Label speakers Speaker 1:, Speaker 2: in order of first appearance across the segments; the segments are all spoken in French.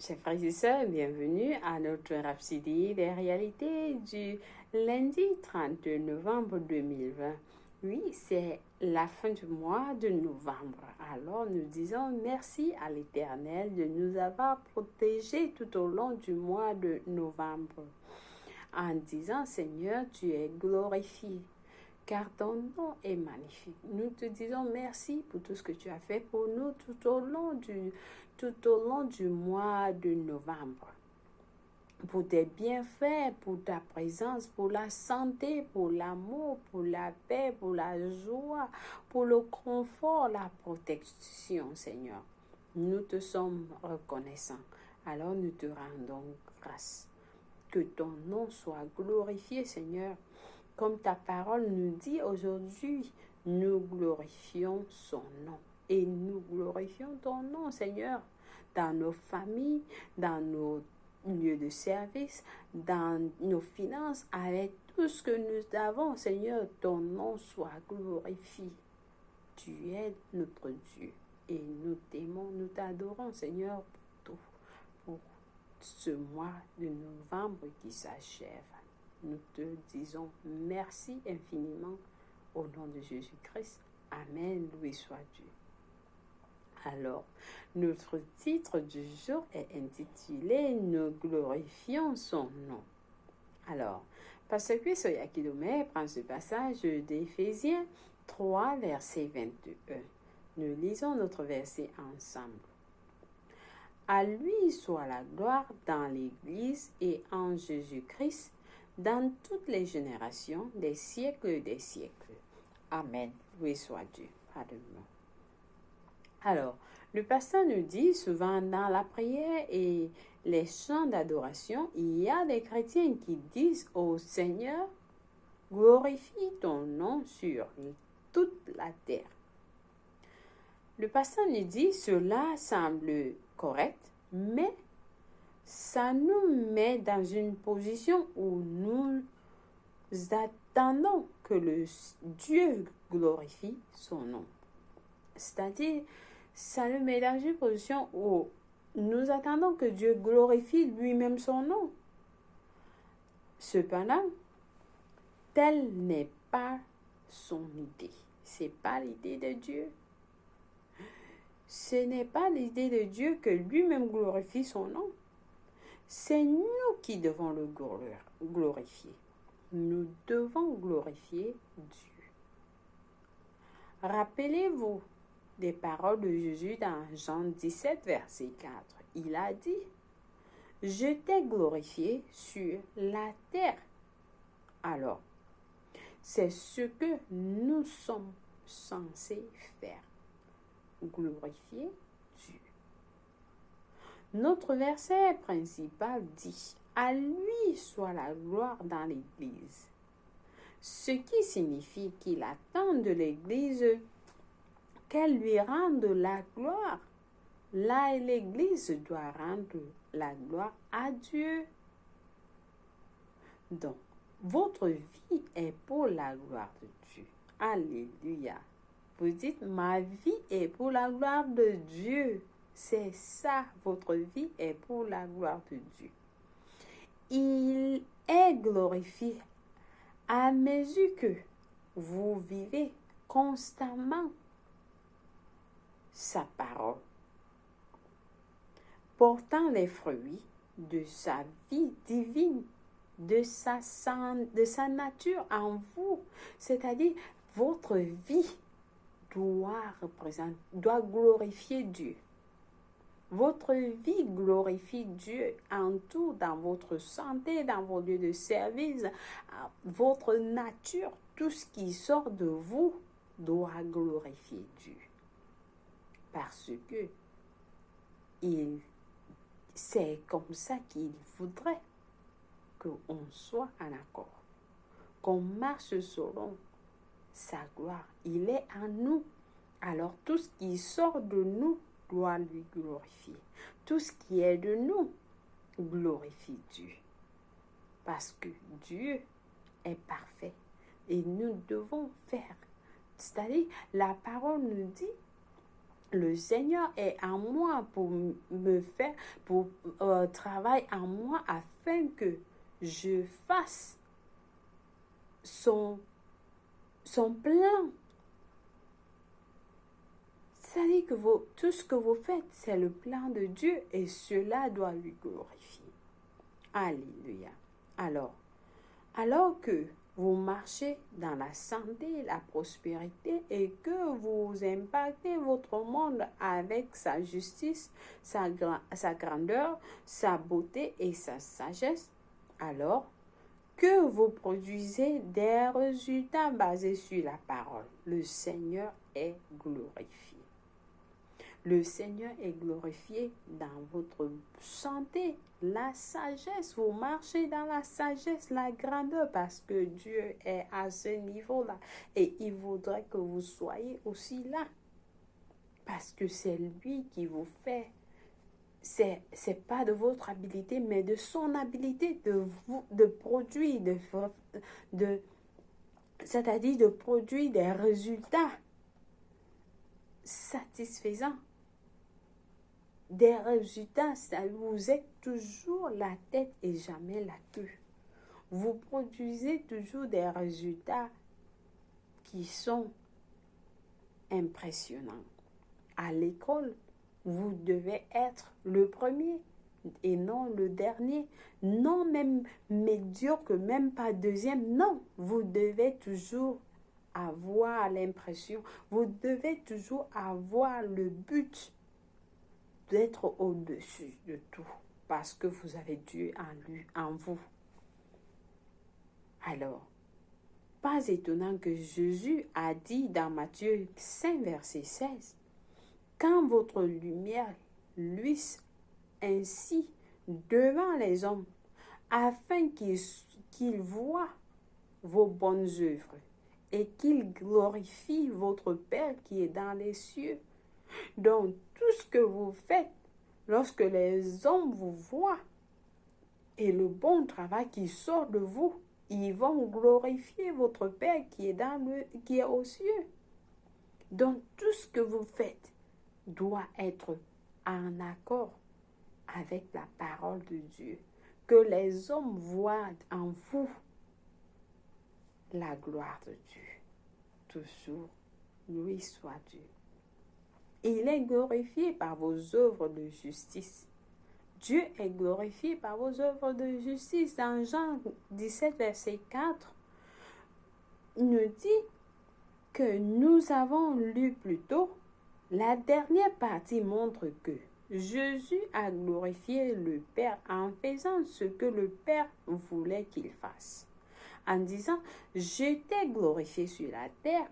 Speaker 1: Chers frères et sœurs, bienvenue à notre Rhapsodie des réalités du lundi 32 novembre 2020. Oui, c'est la fin du mois de novembre. Alors nous disons merci à l'Éternel de nous avoir protégés tout au long du mois de novembre. En disant, Seigneur, tu es glorifié, car ton nom est magnifique. Nous te disons merci pour tout ce que tu as fait pour nous tout au long du mois de novembre. Pour tes bienfaits, pour ta présence, pour la santé, pour l'amour, pour la paix, pour la joie, pour le confort, la protection, Seigneur. Nous te sommes reconnaissants. Alors nous te rendons grâce. Que ton nom soit glorifié, Seigneur. Comme ta parole nous dit aujourd'hui, nous glorifions son nom. Et nous glorifions ton nom, Seigneur, dans nos familles, dans nos lieux de service, dans nos finances, avec tout ce que nous avons, Seigneur, ton nom soit glorifié. Tu es notre Dieu et nous t'aimons, nous t'adorons, Seigneur, pour tout, pour ce mois de novembre qui s'achève. Nous te disons merci infiniment au nom de Jésus-Christ. Amen, loué soit Dieu. Alors, notre titre du jour est intitulé « Nous glorifions son nom ». Alors, Pasteur Chris Oyakhilome prend ce passage d'Éphésiens 3, verset 21. Nous lisons notre verset ensemble. À lui soit la gloire dans l'Église et en Jésus-Christ, dans toutes les générations, des siècles des siècles. Amen. Loué soit Dieu. Pardonne-moi. Alors, le pasteur nous dit souvent dans la prière et les chants d'adoration, il y a des chrétiens qui disent au Seigneur, glorifie ton nom sur toute la terre. Le pasteur nous dit, cela semble correct, mais ça nous met dans une position où nous attendons que le Dieu glorifie son nom. C'est-à-dire, ça nous met dans une position où nous attendons que Dieu glorifie lui-même son nom. Cependant, telle n'est pas son idée. Ce n'est pas l'idée de Dieu. Ce n'est pas l'idée de Dieu que lui-même glorifie son nom. C'est nous qui devons le glorifier. Nous devons glorifier Dieu. Rappelez-vous des paroles de Jésus dans Jean 17, verset 4. Il a dit, « Je t'ai glorifié sur la terre. » Alors, c'est ce que nous sommes censés faire. Glorifier Dieu. Notre verset principal dit « À lui soit la gloire dans l'Église », ce qui signifie qu'il attend de l'Église qu'elle lui rende la gloire. Là, l'Église doit rendre la gloire à Dieu. Donc, votre vie est pour la gloire de Dieu. Alléluia. Vous dites, ma vie est pour la gloire de Dieu. C'est ça, votre vie est pour la gloire de Dieu. Il est glorifié à mesure que vous vivez constamment sa parole, portant les fruits de sa vie divine, de sa nature en vous. C'est-à-dire, votre vie doit glorifier Dieu. Votre vie glorifie Dieu en tout, dans votre santé, dans vos lieux de service, votre nature, tout ce qui sort de vous doit glorifier Dieu. Parce que c'est comme ça qu'il voudrait qu'on soit en accord, qu'on marche selon sa gloire. Il est en nous. Alors tout ce qui sort de nous doit lui glorifier. Tout ce qui est de nous glorifie Dieu. Parce que Dieu est parfait. Et nous devons faire. C'est-à-dire, la parole nous dit, Le Seigneur est en moi pour me faire, pour travailler en moi afin que je fasse son, son plan. C'est-à-dire que tout ce que vous faites, c'est le plan de Dieu et cela doit lui glorifier. Alléluia. Alors que vous marchez dans la santé, la prospérité et que vous impactez votre monde avec sa justice, sa grandeur, sa beauté et sa sagesse, alors que vous produisez des résultats basés sur la parole, le Seigneur est glorifié. Le Seigneur est glorifié dans votre santé, la sagesse. Vous marchez dans la sagesse, la grandeur, parce que Dieu est à ce niveau-là. Et il voudrait que vous soyez aussi là. Parce que c'est lui qui vous fait. C'est pas de votre habilité, mais de son habilité de produire, c'est-à-dire de produire des résultats satisfaisants. Des résultats, vous êtes toujours la tête et jamais la queue. Vous produisez toujours des résultats qui sont impressionnants. À l'école, vous devez être le premier et non le dernier. Non même médiocre, même pas deuxième. Non, vous devez toujours avoir l'impression, vous devez toujours avoir le but d'être au-dessus de tout, parce que vous avez Dieu en vous. Alors, pas étonnant que Jésus a dit dans Matthieu 5, verset 16, « Quand votre lumière luise ainsi devant les hommes, afin qu'ils voient vos bonnes œuvres et qu'ils glorifient votre Père qui est dans les cieux. » Donc, tout ce que vous faites, lorsque les hommes vous voient, et le bon travail qui sort de vous, ils vont glorifier votre Père qui est aux cieux. Donc, tout ce que vous faites doit être en accord avec la parole de Dieu. Que les hommes voient en vous la gloire de Dieu. Toujours, lui soit Dieu. Il est glorifié par vos œuvres de justice. Dieu est glorifié par vos œuvres de justice. Dans Jean 17, verset 4, il nous dit que nous avons lu plus tôt, la dernière partie montre que Jésus a glorifié le Père en faisant ce que le Père voulait qu'il fasse. En disant, je t'ai glorifié sur la terre,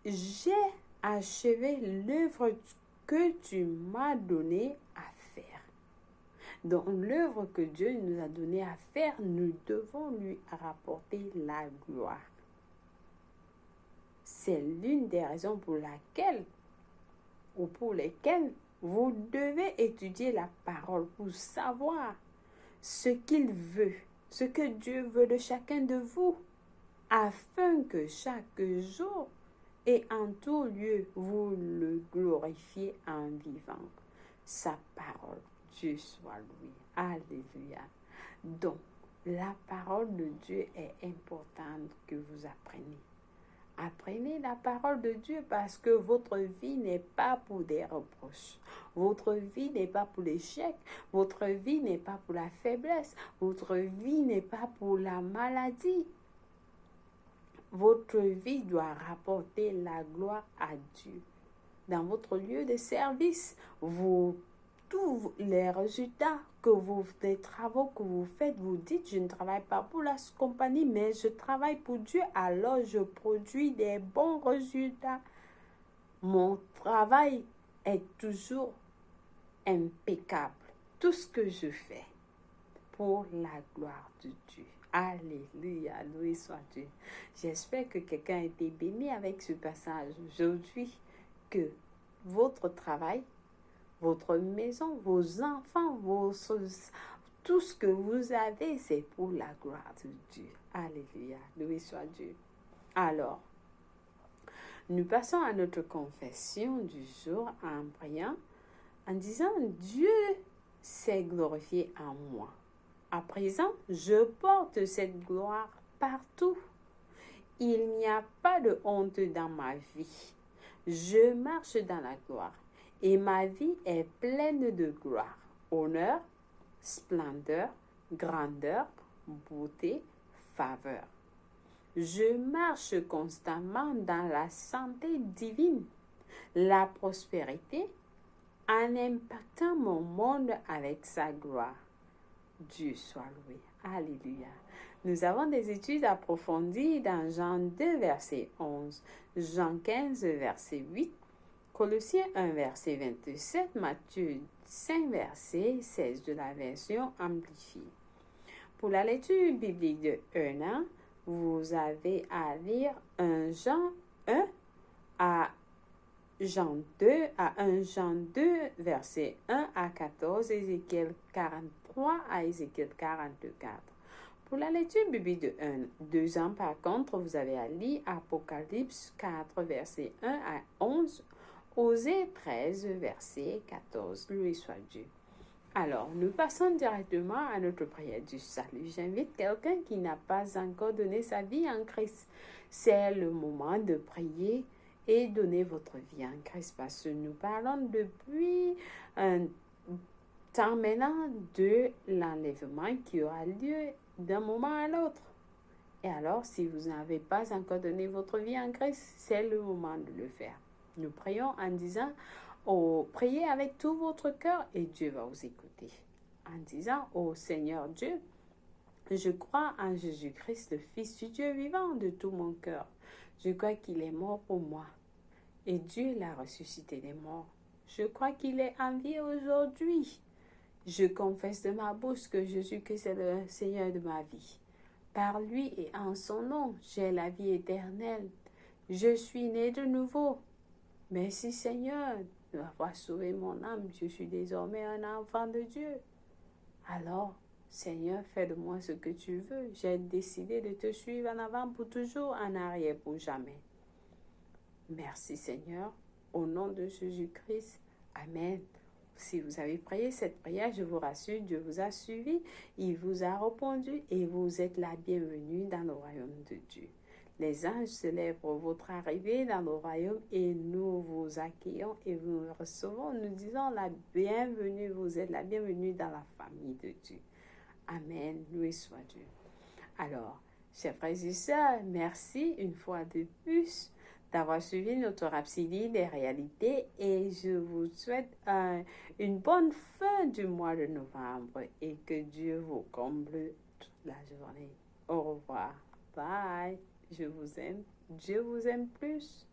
Speaker 1: j'ai achevé l'œuvre que tu m'as donnée à faire. Donc, l'œuvre que Dieu nous a donnée à faire, nous devons lui rapporter la gloire. C'est l'une des raisons pour lesquelles vous devez étudier la parole pour savoir ce qu'il veut, ce que Dieu veut de chacun de vous, afin que chaque jour et en tout lieu, vous le glorifiez en vivant sa parole. Dieu soit loué. Alléluia. Donc, la parole de Dieu est importante que vous appreniez. Apprenez la parole de Dieu parce que votre vie n'est pas pour des reproches. Votre vie n'est pas pour l'échec. Votre vie n'est pas pour la faiblesse. Votre vie n'est pas pour la maladie. Votre vie doit rapporter la gloire à Dieu. Dans votre lieu de service, tous les résultats des travaux que vous faites, vous dites, je ne travaille pas pour la compagnie, mais je travaille pour Dieu, alors je produis des bons résultats. Mon travail est toujours impeccable. Tout ce que je fais pour la gloire de Dieu. Alléluia, loué soit Dieu. J'espère que quelqu'un a été béni avec ce passage aujourd'hui, que votre travail, votre maison, vos enfants, tout ce que vous avez, c'est pour la gloire de Dieu. Alléluia, loué soit Dieu. Alors, Nous passons à notre confession du jour en priant, en disant, Dieu s'est glorifié en moi. À présent, je porte cette gloire partout. Il n'y a pas de honte dans ma vie. Je marche dans la gloire et ma vie est pleine de gloire, honneur, splendeur, grandeur, beauté, faveur. Je marche constamment dans la santé divine, la prospérité, en impactant mon monde avec sa gloire. Dieu soit loué. Alléluia. Nous avons des études approfondies dans Jean 2, verset 11, Jean 15, verset 8, Colossiens 1, verset 27, Matthieu 5, verset 16 de la version amplifiée. Pour la lecture biblique de 1 an, vous avez à lire 1 Jean 1 à Jean 2 à 1 Jean 2, verset 1 à 14, Ézéchiel 43 à Ézéchiel 44. Pour la lecture biblique de 2 ans, par contre, vous avez à lire Apocalypse 4, verset 1 à 11, Osée 13, verset 14. Loué soit Dieu. Alors, nous passons directement à notre prière du salut. J'invite quelqu'un qui n'a pas encore donné sa vie en Christ. C'est le moment de prier et donner votre vie en Christ parce que nous parlons depuis un temps maintenant de l'enlèvement qui aura lieu d'un moment à l'autre. Et alors, si vous n'avez pas encore donné votre vie en Christ, c'est le moment de le faire. Nous prions en disant, priez avec tout votre cœur et Dieu va vous écouter. En disant, Seigneur Dieu, je crois en Jésus-Christ, le Fils du Dieu vivant de tout mon cœur. Je crois qu'il est mort pour moi et Dieu l'a ressuscité des morts. Je crois qu'il est en vie aujourd'hui. Je confesse de ma bouche que Jésus-Christ est le Seigneur de ma vie. Par lui et en son nom, j'ai la vie éternelle. Je suis né de nouveau. Merci Seigneur d'avoir sauvé mon âme. Je suis désormais un enfant de Dieu. Alors, Seigneur, fais de moi ce que tu veux. J'ai décidé de te suivre en avant pour toujours, en arrière pour jamais. Merci Seigneur. Au nom de Jésus-Christ. Amen. Si vous avez prié cette prière, je vous rassure, Dieu vous a suivi, il vous a répondu et vous êtes la bienvenue dans le royaume de Dieu. Les anges célèbrent votre arrivée dans le royaume et nous vous accueillons et vous recevons. Nous disons la bienvenue, vous êtes la bienvenue dans la famille de Dieu. Amen, loué soit Dieu. Alors, chers frères et sœurs, merci une fois de plus d'avoir suivi notre Rhapsodie des réalités et je vous souhaite une bonne fin du mois de novembre et que Dieu vous comble toute la journée. Au revoir. Bye. Je vous aime. Dieu vous aime plus.